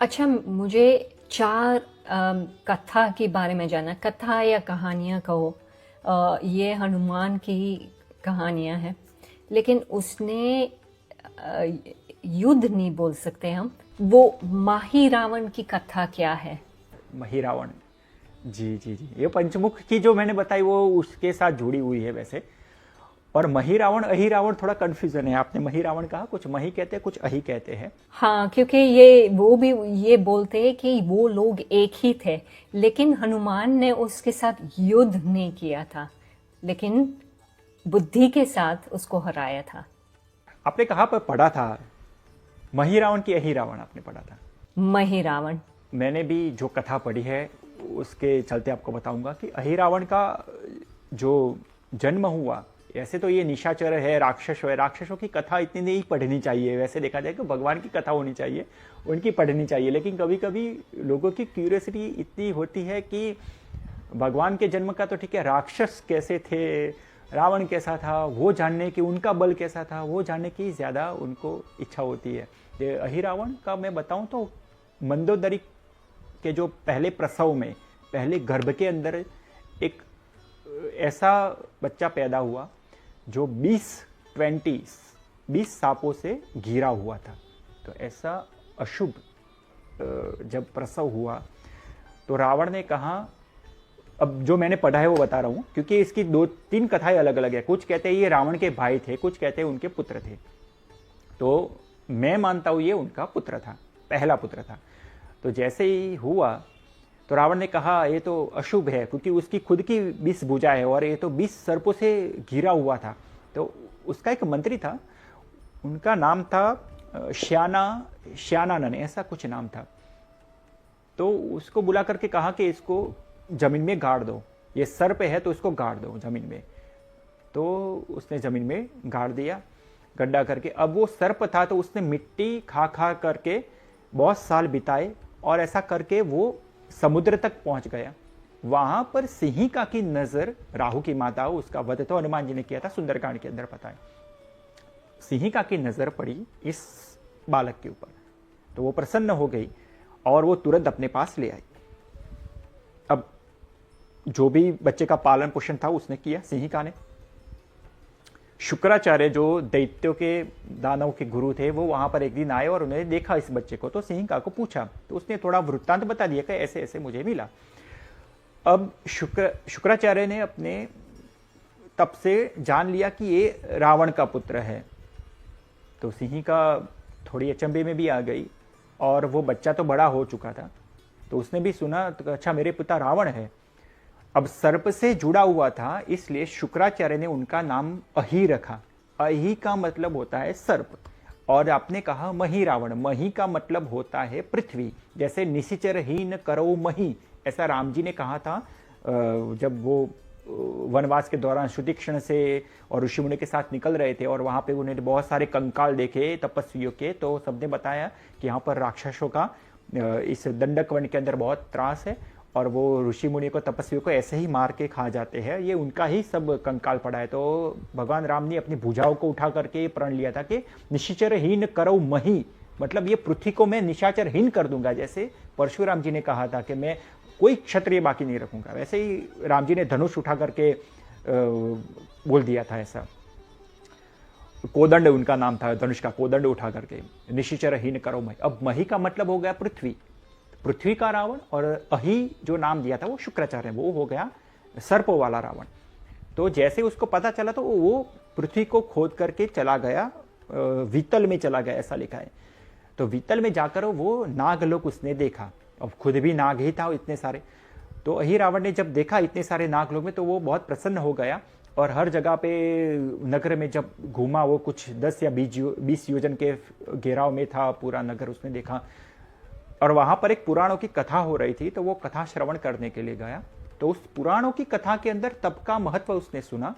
अच्छा, मुझे चार कथा के बारे में जानना। कथा या कहानियाँ कहो, ये हनुमान की कहानियाँ हैं, लेकिन उसने अ, युद्ध नहीं बोल सकते हम। वो माही रावण की कथा क्या है? महिरावण। जी जी जी, ये पंचमुख की जो मैंने बताई वो उसके साथ जुड़ी हुई है वैसे। और महिरावण अहिरावण थोड़ा कंफ्यूजन है। आपने महिरावण कहा, कुछ मही कहते हैं कुछ अहि कहते हैं। हाँ, क्योंकि ये वो भी ये बोलते हैं कि वो लोग एक ही थे, लेकिन हनुमान ने उसके साथ युद्ध नहीं किया था, लेकिन बुद्धि के साथ उसको हराया था। आपने कहाँ पर पढ़ा था? महिरावण की अहिरावण आपने पढ़ा था? मही रावण। मैंने भी जो कथा पढ़ी है उसके चलते आपको बताऊंगा कि अहिरावण का जो जन्म हुआ, ऐसे तो ये निशाचर है, राक्षस है, राक्षसों की कथा इतनी नहीं पढ़नी चाहिए। वैसे देखा जाए तो भगवान की कथा होनी चाहिए, उनकी पढ़नी चाहिए। लेकिन कभी कभी लोगों की क्यूरियोसिटी इतनी होती है कि भगवान के जन्म का तो ठीक है, राक्षस कैसे थे, रावण कैसा था वो जानने की, उनका बल कैसा था वो जानने की ज़्यादा उनको इच्छा होती है। ये अहिरावण का मैं बताऊं तो मंदोदरी के जो पहले प्रसव में, पहले गर्भ के अंदर एक ऐसा बच्चा पैदा हुआ जो 20 सांपों से घिरा हुआ था। तो ऐसा अशुभ जब प्रसव हुआ तो रावण ने कहा, अब जो मैंने पढ़ा है वो बता रहा हूं क्योंकि इसकी 2-3 कथाएं अलग अलग है। कुछ कहते हैं ये रावण के भाई थे, कुछ कहते हैं उनके पुत्र थे। तो मैं मानता हूं ये उनका पुत्र था, पहला पुत्र था। तो जैसे ही हुआ तो रावण ने कहा ये तो अशुभ है, क्योंकि उसकी खुद की 20 भुजा है और ये तो 20 सर्पों से घिरा हुआ था। तो उसका एक मंत्री था, उनका नाम था श्यानानन, ऐसा कुछ नाम था। तो उसको बुला करके कहा कि इसको जमीन में गाड़ दो, ये सर्प है तो इसको गाड़ दो जमीन में। तो उसने जमीन में गाड़ दिया गड्ढा करके। अब वो सर्प था तो उसने मिट्टी खा खा करके बहुत साल बिताए और ऐसा करके वो समुद्र तक पहुंच गया। वहां पर सिंहिका की नजर, राहु की माता, उसका वध तो हनुमान जी ने किया था, सुंदरकांड के अंदर पता है। सिंहिका की नजर पड़ी इस बालक के ऊपर, तो वो प्रसन्न हो गई और वो तुरंत अपने पास ले आई। अब जो भी बच्चे का पालन पोषण था उसने किया सिंहिका ने। शुक्राचार्य जो दैत्यों के, दानव के गुरु थे, वो वहां पर एक दिन आए और उन्होंने देखा इस बच्चे को। तो सिंहिका को पूछा तो उसने थोड़ा वृत्तांत बता दिया कि ऐसे ऐसे मुझे मिला। अब शुक्राचार्य ने अपने तप से जान लिया कि ये रावण का पुत्र है। तो सिंहिका थोड़ी अचंभे में भी आ गई और वो बच्चा तो बड़ा हो चुका था, तो उसने भी सुना तो अच्छा मेरे पिता रावण है। अब सर्प से जुड़ा हुआ था, इसलिए शुक्राचार्य ने उनका नाम अहि रखा। अहि का मतलब होता है सर्प। और आपने कहा मही रावण, मही का मतलब होता है पृथ्वी। जैसे निशिचर ही न करो मही, ऐसा राम जी ने कहा था जब वो वनवास के दौरान सुतीक्षण से और ऋषिमुनि के साथ निकल रहे थे और वहां पे उन्होंने बहुत सारे कंकाल देखे तपस्वियों के। तो सबने बताया कि यहाँ पर राक्षसों का इस दंडक वन के अंदर बहुत त्रास है और वो ऋषि मुनि को, तपस्वियों को ऐसे ही मार के खा जाते हैं, ये उनका ही सब कंकाल पड़ा है। तो भगवान राम ने अपनी भुजाओं को उठा करके प्रण लिया था कि निशाचर हीन करो मही, मतलब ये पृथ्वी को मैं निशाचर हीन कर दूंगा। जैसे परशुराम जी ने कहा था कि मैं कोई क्षत्रिय बाकी नहीं रखूंगा, वैसे ही राम जी ने धनुष उठा करके बोल दिया था ऐसा। कोदंड उनका नाम था, धनुष का कोदंड उठा करके निशाचर हीन करो मही। अब मही का मतलब हो गया पृथ्वी, पृथ्वी का रावण। और अहि जो नाम दिया था वो शुक्राचार्य, वो हो गया सर्पों वाला रावण। तो जैसे उसको पता चला तो वो पृथ्वी को खोद करके चला गया, वितल में चला गया, ऐसा लिखा है। तो वितल में जाकर वो नागलोक उसने देखा, अब खुद भी नाग ही था इतने सारे। तो अहि रावण ने जब देखा इतने सारे नागलोक में तो वो बहुत प्रसन्न हो गया और हर जगह पे नगर में जब घूमा, वो कुछ 10 या 20 योजन के घेराव में था पूरा नगर, उसने देखा। और वहां पर एक पुराणों की कथा हो रही थी, तो वो कथा श्रवण करने के लिए गया। तो उस पुराणों की कथा के अंदर तप का महत्व उसने सुना।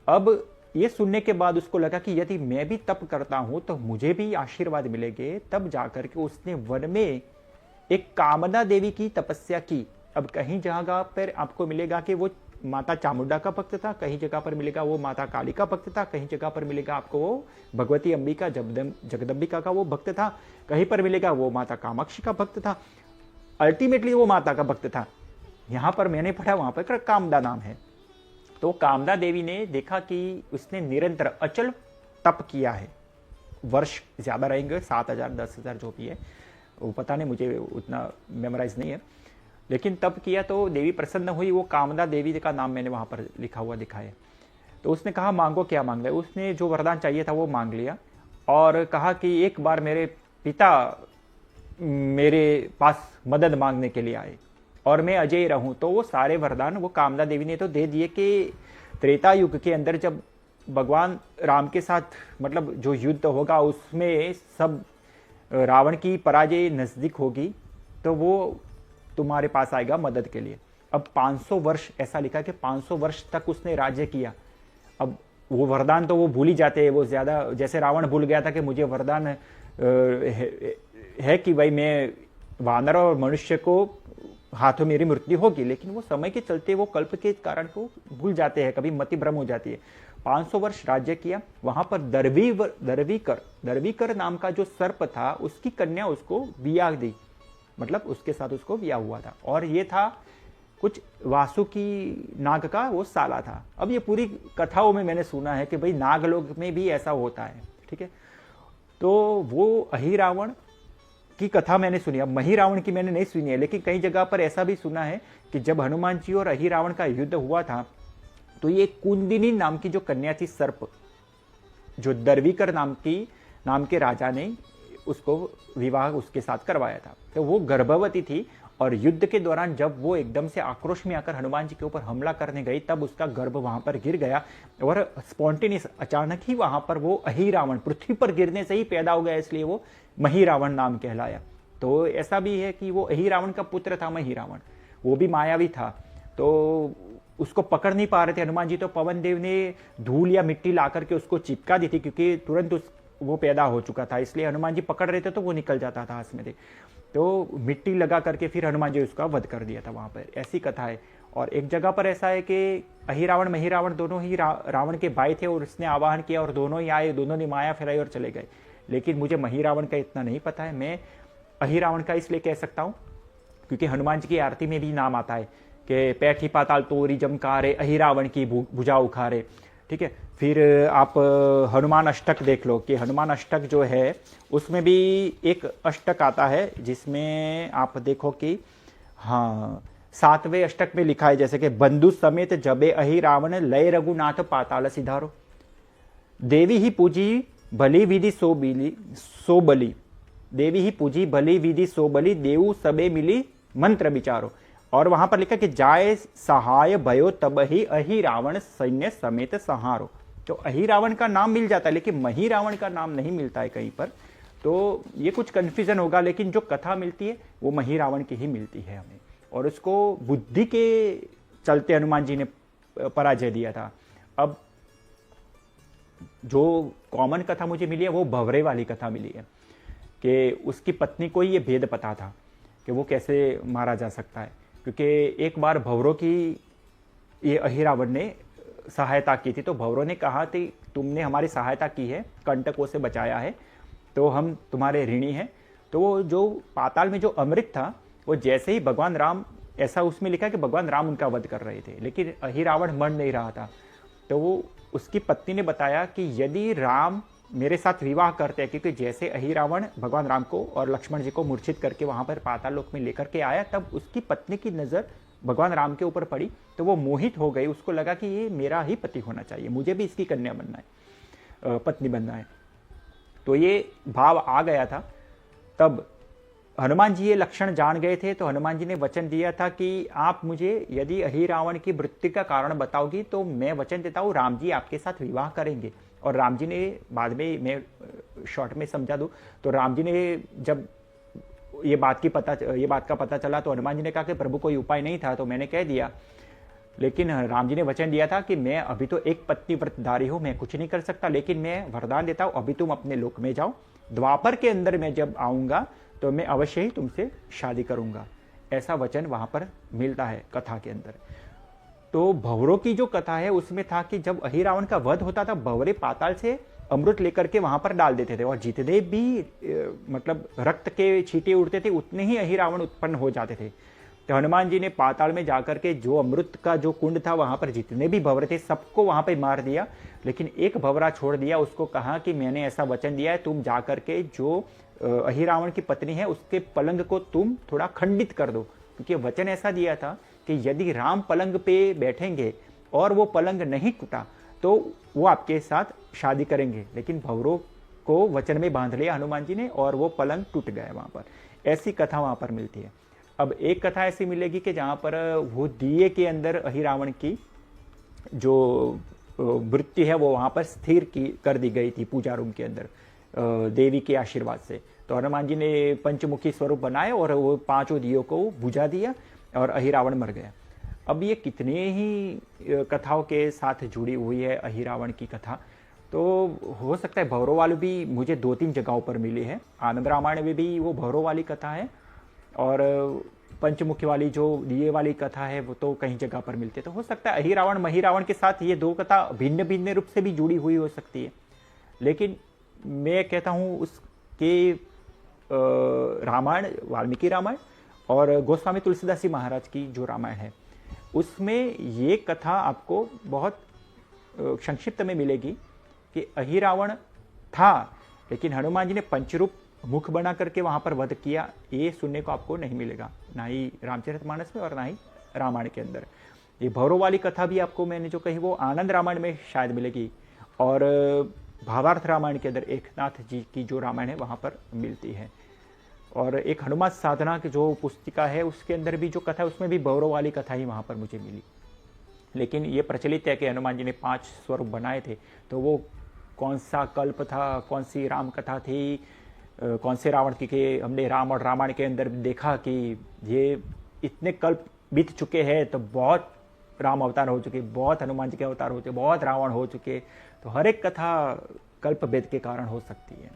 अब ये सुनने के बाद उसको लगा कि यदि मैं भी तप करता हूं तो मुझे भी आशीर्वाद मिलेंगे। तब जाकर के उसने वन में एक कामना देवी की तपस्या की। अब कहीं जगह पर आपको मिलेगा कि वो माता चामुंडा का भक्त था, कहीं जगह पर मिलेगा वो माता काली का भक्त था, कहीं जगह पर मिलेगा आपको वो भगवती अंबिका जगदम्बिका का वो भक्त था, कहीं पर मिलेगा वो माता कामाक्षी का भक्त था, अल्टीमेटली वो माता का भक्त था। यहां पर मैंने पढ़ा वहां पर कामदा नाम है। तो कामदा देवी ने देखा कि उसने निरंतर अचल तप किया है, वर्ष ज्यादा रहेंगे 7,000 10,000 जो भी है वो पता नहीं, मुझे उतना मेमोराइज नहीं है, लेकिन तप किया तो देवी प्रसन्न हुई। वो कामदा देवी का नाम मैंने वहां पर लिखा हुआ दिखा है। तो उसने कहा मांगो, क्या मांग लिया। उसने जो वरदान चाहिए था वो मांग लिया और कहा कि एक बार मेरे पिता मेरे पास मदद मांगने के लिए आए और मैं अजय रहूं। तो वो सारे वरदान वो कामदा देवी ने तो दे दिए कि त्रेता युग के अंदर जब भगवान राम के साथ मतलब जो युद्ध होगा उसमें सब रावण की पराजय नजदीक होगी तो वो तुम्हारे पास आएगा मदद के लिए। अब 500 वर्ष, ऐसा लिखा कि 500 वर्ष तक उसने राज्य किया। अब वो वरदान तो वो भूल ही जाते हैं, वो ज्यादा, जैसे रावण भूल गया था कि मुझे वरदान है कि भाई मैं वानर और मनुष्य को हाथों मेरी मृत्यु होगी, लेकिन वो समय के चलते वो कल्प के कारण को भूल जाते हैं, कभी मति भ्रम हो जाती है। 500 वर्ष राज्य किया। वहां पर दरवीकर नाम का जो सर्प था उसकी कन्या उसको बिया दी, मतलब उसके साथ उसको ब्याह हुआ था, और ये था कुछ वासुकी नाग का वो साला था। अब ये पूरी कथाओं में मैंने सुना है कि भाई नागलोक में भी ऐसा होता है, ठीक है। तो वो अहिरावण की कथा मैंने सुनी, अब महिरावण की मैंने नहीं सुनी है, लेकिन कई जगह पर ऐसा भी सुना है कि जब हनुमान जी और अहिरावण का युद्ध हुआ था तो ये कुंदिनी नाम की जो कन्या थी सर्प, जो दरवीकर नाम के राजा ने उसको विवाह उसके साथ करवाया था, तो वो गर्भवती थी और युद्ध के दौरान जब वो एकदम से आक्रोश में आकर हनुमान जी के ऊपर हमला करने गई तब उसका गर्भ वहां पर गिर गया और स्पॉन्टेनियस अचानक ही वहां पर वो अहिरावण पृथ्वी पर गिरने से ही पैदा हो गया, इसलिए वो महिरावण नाम कहलाया। तो ऐसा भी है कि वो अहिरावण का पुत्र था महिरावण, वो भी मायावी था, तो उसको पकड़ नहीं पा रहे थे हनुमान जी, तो पवन देव ने धूल या मिट्टी ला करके उसको चिपका दी थी क्योंकि तुरंत वो पैदा हो चुका था, इसलिए हनुमान जी पकड़ रहे थे तो वो निकल जाता था हाथ में से, तो मिट्टी लगा करके फिर हनुमान जी उसका वध कर दिया था वहां पर, ऐसी कथा है। और एक जगह पर ऐसा है कि अहिरावण महिरावण दोनों ही रावण के भाई थे और उसने आवाहन किया और दोनों ही आए, दोनों ने माया फैलाई और चले गए, लेकिन मुझे महिरावण का इतना नहीं पता है। मैं अहिरावण का इसलिए कह सकता हूं क्योंकि हनुमान जी की आरती में भी नाम आता है कि पैठी पाताल तोरी जमकारे अहिरावण की भुजा उखारे, ठीक है। फिर आप हनुमान अष्टक देख लो कि हनुमान अष्टक जो है उसमें भी एक अष्टक आता है जिसमें आप देखो कि हाँ 7वें अष्टक में लिखा है जैसे कि बंधु समेत जबे अहिरावण लय रघुनाथ पाताल सिधारो, देवी ही पूजी भली विधि सो बली, देवी ही पूजी भली विधि सो बली, देऊ सबे मिली मंत्र विचारो। और वहां पर लिखा कि जाए सहाय भयो तब ही अहिरावण सैन्य समेत संहारो। तो अहिरावण का नाम मिल जाता है लेकिन महिरावण का नाम नहीं मिलता है कहीं पर, तो ये कुछ कंफ्यूजन होगा, लेकिन जो कथा मिलती है वो महिरावण की ही मिलती है हमें, और उसको बुद्धि के चलते हनुमान जी ने पराजय दिया था। अब जो कॉमन कथा मुझे मिली है वो भवरे वाली कथा मिली है कि उसकी पत्नी को ये भेद पता था कि वो कैसे मारा जा सकता है, क्योंकि एक बार भवरों की ये अहिरावण ने सहायता की थी, तो भवरों ने कहा कि तुमने हमारी सहायता की है, कंटकों से बचाया है, तो हम तुम्हारे ऋणी हैं। तो वो जो पाताल में जो अमृत था वो जैसे ही भगवान राम, ऐसा उसमें लिखा कि भगवान राम उनका वध कर रहे थे लेकिन अहिरावण मर नहीं रहा था, तो वो उसकी पत्नी ने बताया कि यदि राम मेरे साथ विवाह करते हैं, क्योंकि जैसे अहिरावण भगवान राम को और लक्ष्मण जी को मूर्छित करके वहां पर पाताल लोक में लेकर के आया, तब उसकी पत्नी की नजर भगवान राम के ऊपर पड़ी तो वो मोहित हो गई, उसको लगा कि ये मेरा ही पति होना चाहिए, मुझे भी इसकी कन्या बनना है, पत्नी बनना है। तो ये भाव आ गया था। तब हनुमान जी ये लक्षण जान गए थे, तो हनुमान जी ने वचन दिया था कि आप मुझे यदि अहिरावण की मृत्यु का कारण बताओगी तो मैं वचन देता हूँ राम जी आपके साथ विवाह करेंगे। और राम जी ने बाद में, मैं शॉर्ट में समझा दूं, तो राम जी ने जब ये बात का पता चला तो हनुमान जी ने कहा कि प्रभु कोई उपाय नहीं था, तो मैंने कह दिया, लेकिन राम जी ने वचन दिया था कि मैं अभी तो एक पत्नी व्रतधारी हूं, मैं कुछ नहीं कर सकता, लेकिन मैं वरदान देता हूं अभी तुम अपने लोक में जाओ, द्वापर के अंदर मैं जब आऊंगा तो मैं अवश्य ही तुमसे शादी करूंगा। ऐसा वचन वहां पर मिलता है कथा के अंदर। तो भंवरों की जो कथा है उसमें था कि जब अहिरावण का वध होता था, भंवरे पाताल से अमृत लेकर के वहां पर डाल देते थे, और जितने भी मतलब रक्त के छींटे उड़ते थे उतने ही अहिरावण उत्पन्न हो जाते थे। तो हनुमान जी ने पाताल में जाकर के जो अमृत का जो कुंड था वहां पर जितने भी भंवर थे सबको वहां पे मार दिया, लेकिन एक भंवरा छोड़ दिया। उसको कहा कि मैंने ऐसा वचन दिया है, तुम जाकर के जो अहिरावण की पत्नी है उसके पलंग को तुम थोड़ा खंडित कर दो, क्योंकि वचन ऐसा दिया था कि यदि राम पलंग पे बैठेंगे और वो पलंग नहीं टूटा तो वो आपके साथ शादी करेंगे। लेकिन भंवरों को वचन में बांध लिया हनुमान जी ने और वो पलंग टूट गया वहां पर। ऐसी कथा वहां पर मिलती है। अब एक कथा ऐसी मिलेगी कि जहां पर वो दिए के अंदर अहिरावण की जो मृत्यु है वो वहां पर स्थिर कर दी गई थी पूजा रूम के अंदर देवी के आशीर्वाद से। तो हनुमान जी ने पंचमुखी स्वरूप बनाए और वो पांचों दियों को बुझा दिया और अहिरावण मर गया। अब ये कितने ही कथाओं के साथ जुड़ी हुई है अहिरावण की कथा, तो हो सकता है भंवरों वाली भी मुझे 2-3 जगहों पर मिली है। आनंद रामायण में भी वो भंवरों वाली कथा है, और पंचमुखी वाली जो दिए वाली कथा है वो तो कहीं जगह पर मिलती है। तो हो सकता है अहिरावण महिरावण के साथ ये दो कथा भिन्न भिन्न रूप से भी जुड़ी हुई हो सकती है। लेकिन मैं कहता हूँ उसके रामायण, वाल्मीकि रामायण और गोस्वामी तुलसीदास जी महाराज की जो रामायण है उसमें ये कथा आपको बहुत संक्षिप्त में मिलेगी कि अहिरावण था, लेकिन हनुमान जी ने पंचरूप मुख बना करके वहां पर वध किया, ये सुनने को आपको नहीं मिलेगा, ना ही रामचरितमानस में और ना ही रामायण के अंदर। ये भंवरों वाली कथा भी आपको मैंने जो कही वो आनंद रामायण में शायद मिलेगी, और भावार्थ रामायण के अंदर एकनाथ जी की जो रामायण है वहां पर मिलती है। और एक हनुमान साधना की जो पुस्तिका है उसके अंदर भी जो कथा है उसमें भी भंवरों वाली कथा ही वहां पर मुझे मिली। लेकिन ये प्रचलित है कि हनुमान जी ने 5 स्वरूप बनाए थे, तो वो कौन सा कल्प था, कौन सी राम कथा थी, कौन से रावण की कि हमने राम और रामायण के अंदर देखा कि ये इतने कल्प बीत चुके हैं, तो बहुत राम अवतार हो चुके, बहुत हनुमान जी के अवतार हो चुके, बहुत रावण हो चुके, तो हर एक कथा कल्प भेद के कारण हो सकती है।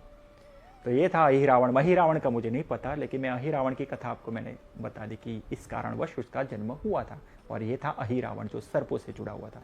तो ये था अहिरावण। महिरावण का मुझे नहीं पता, लेकिन मैं अहिरावण की कथा आपको मैंने बता दी कि इस कारणवश उसका जन्म हुआ था, और ये था अहिरावण जो सर्पों से जुड़ा हुआ था।